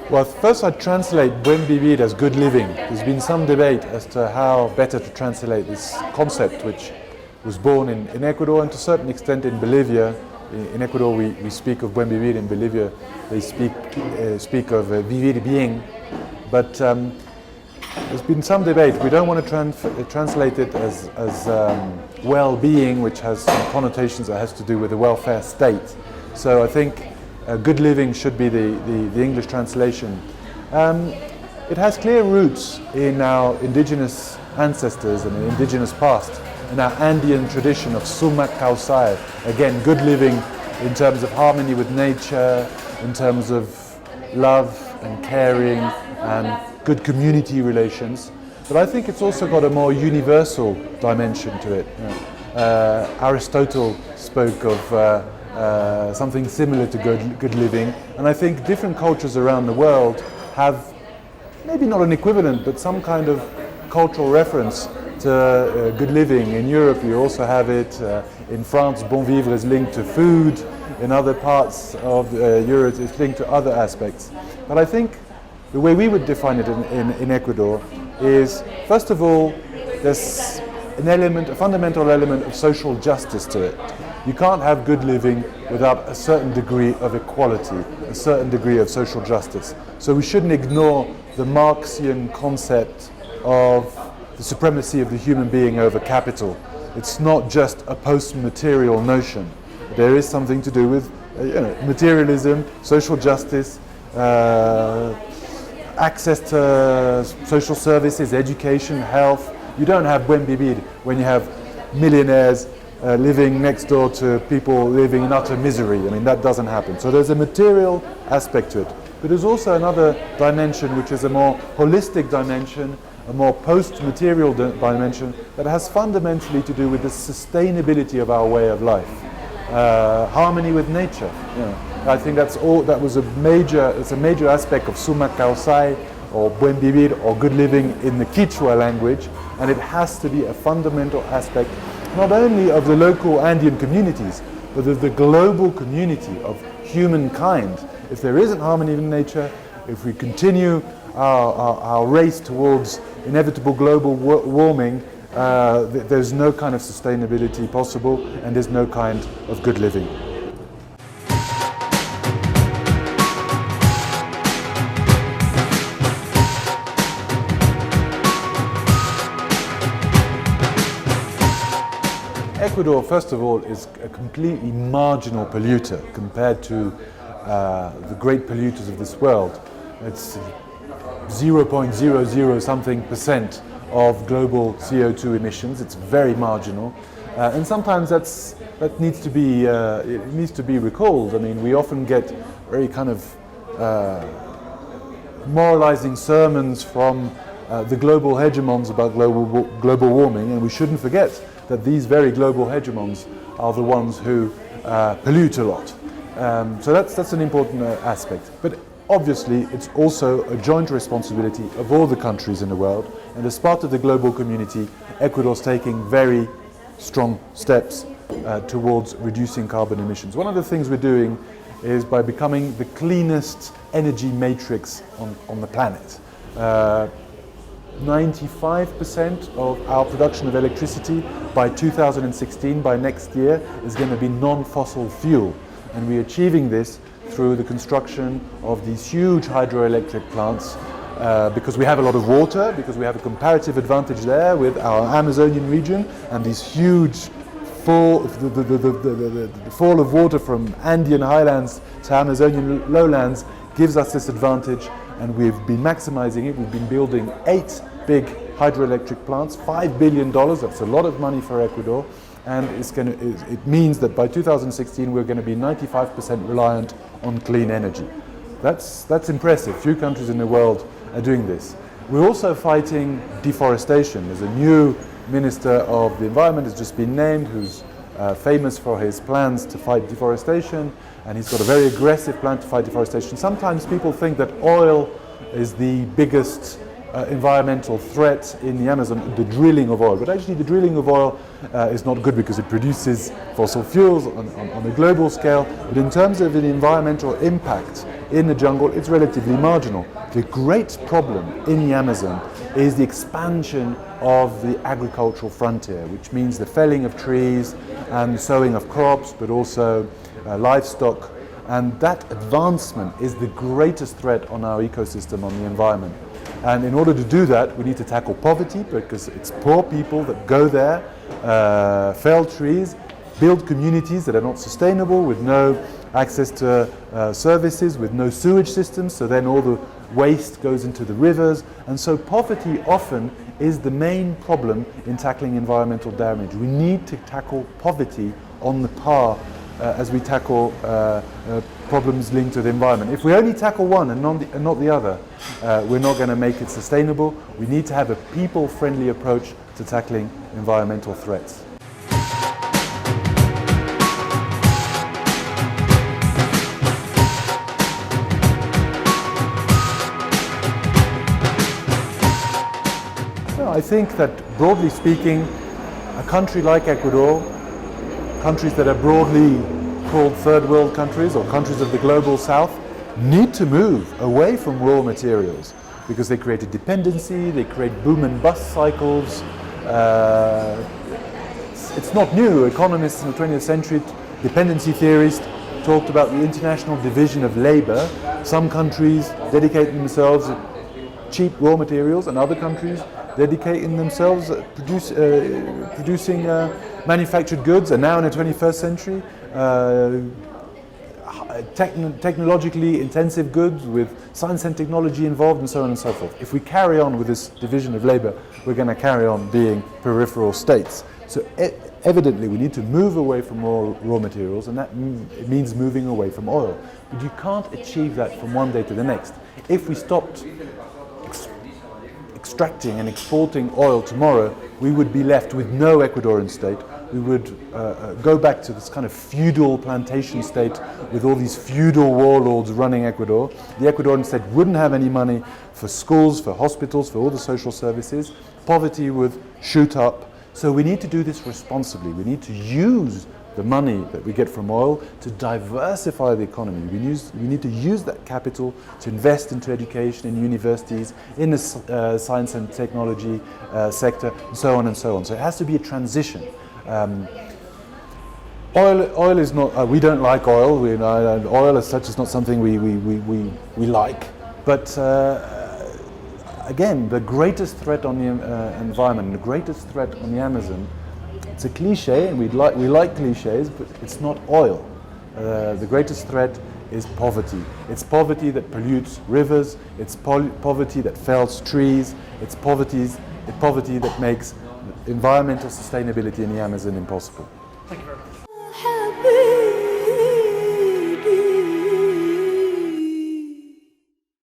Well, first I'd translate Buen Vivir as good living. There's been some debate as to how better to translate this concept, which was born in Ecuador and to a certain extent in Bolivia. In Ecuador we speak of Buen Vivir, in Bolivia they speak of Vivir Bien. But there's been some debate. We don't want to translate it as well-being, which has some connotations that has to do with the welfare state. So I think good living should be the English translation. It has clear roots in our indigenous ancestors and the indigenous past, in our Andean tradition of sumak kausai. Again, good living in terms of harmony with nature, in terms of love and caring and good community relations. But I think it's also got a more universal dimension to it. Aristotle spoke of something similar to good living, and I think different cultures around the world have maybe not an equivalent, but some kind of cultural reference to good living. In Europe you also have it. In France, bon vivre is linked to food. In other parts of Europe it's linked to other aspects. But I think the way we would define it in Ecuador is, first of all, there's a fundamental element of social justice to it. You can't have good living without a certain degree of equality, a certain degree of social justice. So we shouldn't ignore the Marxian concept of the supremacy of the human being over capital. It's not just a post-material notion. There is something to do with materialism, social justice, access to social services, education, health. You don't have Buen Vivir when you have millionaires living next door to people living in utter misery. I mean, that doesn't happen. So there's a material aspect to it. But there's also another dimension, which is a more holistic dimension, a more post-material dimension that has fundamentally to do with the sustainability of our way of life. Harmony with nature. I think it's a major aspect of sumak kausai or Buen Vivir or good living in the Quechua language, and it has to be a fundamental aspect not only of the local Andean communities, but of the global community of humankind. If there isn't harmony with nature, if we continue our race towards inevitable global warming, there's no kind of sustainability possible, and there's no kind of good living. Ecuador, first of all, is a completely marginal polluter compared to the great polluters of this world. It's 0.00 something percent of global CO2 emissions. It's very marginal, and sometimes that needs to be recalled. I mean, we often get very kind of moralizing sermons from the global hegemons about global warming, and we shouldn't forget that these very global hegemons are the ones who pollute a lot. So that's an important aspect. But obviously, it's also a joint responsibility of all the countries in the world, and as part of the global community, Ecuador's taking very strong steps towards reducing carbon emissions. One of the things we're doing is by becoming the cleanest energy matrix on the planet. 95% of our production of electricity by 2016, by next year, is going to be non-fossil fuel. And we're achieving this through the construction of these huge hydroelectric plants because we have a lot of water, because we have a comparative advantage there with our Amazonian region, and these huge the fall of water from Andean highlands to Amazonian lowlands gives us this advantage, and we've been maximizing it. We've been building 8 big hydroelectric plants, $5 billion. That's a lot of money for Ecuador. And it means that by 2016 we're going to be 95% reliant on clean energy. That's impressive. Few countries in the world are doing this. We're also fighting deforestation. There's a new Minister of the Environment has just been named, who's famous for his plans to fight deforestation, and he's got a very aggressive plan to fight deforestation. Sometimes people think that oil is the biggest environmental threat in the Amazon, the drilling of oil. But actually the drilling of oil is not good because it produces fossil fuels on a global scale. But in terms of an environmental impact in the jungle, it's relatively marginal. The great problem in the Amazon is the expansion of the agricultural frontier, which means the felling of trees and sowing of crops, but also livestock. And that advancement is the greatest threat on our ecosystem, on the environment. And in order to do that, we need to tackle poverty, because it's poor people that go there, fell trees, build communities that are not sustainable, with no access to services, with no sewage systems, so then all the waste goes into the rivers. And so poverty often is the main problem in tackling environmental damage. We need to tackle poverty on the par as we tackle problems linked to the environment. If we only tackle one and not the other, we're not going to make it sustainable. We need to have a people-friendly approach to tackling environmental threats. I think that, broadly speaking, a country like Ecuador, countries that are broadly called third world countries or countries of the global south, need to move away from raw materials because they create a dependency, they create boom and bust cycles. It's not new. Economists in the 20th century, dependency theorists, talked about the international division of labor. Some countries dedicate themselves to cheap raw materials, and other countries dedicating themselves at producing manufactured goods. And now in the 21st century, technologically intensive goods with science and technology involved, and so on and so forth. If we carry on with this division of labor, we're going to carry on being peripheral states. So evidently we need to move away from raw materials, and that it means moving away from oil. But you can't achieve that from one day to the next. If we stopped extracting and exporting oil tomorrow, we would be left with no Ecuadorian state. We would go back to this kind of feudal plantation state with all these feudal warlords running Ecuador. The Ecuadorian state wouldn't have any money for schools, for hospitals, for all the social services. Poverty would shoot up. So we need to do this responsibly. We need to use the money that we get from oil to diversify the economy. We need to use that capital to invest into education in universities, in the science and technology sector, and so on and so on. So it has to be a transition. Oil is not, we don't like oil. Oil as such is not something we like. But again, the greatest threat on the environment, the greatest threat on the Amazon, it's a cliche, and we like cliches, but it's not oil. The greatest threat is poverty. It's poverty that pollutes rivers, it's poverty that fells trees, it's poverty that makes environmental sustainability in the Amazon impossible. Thank you very much.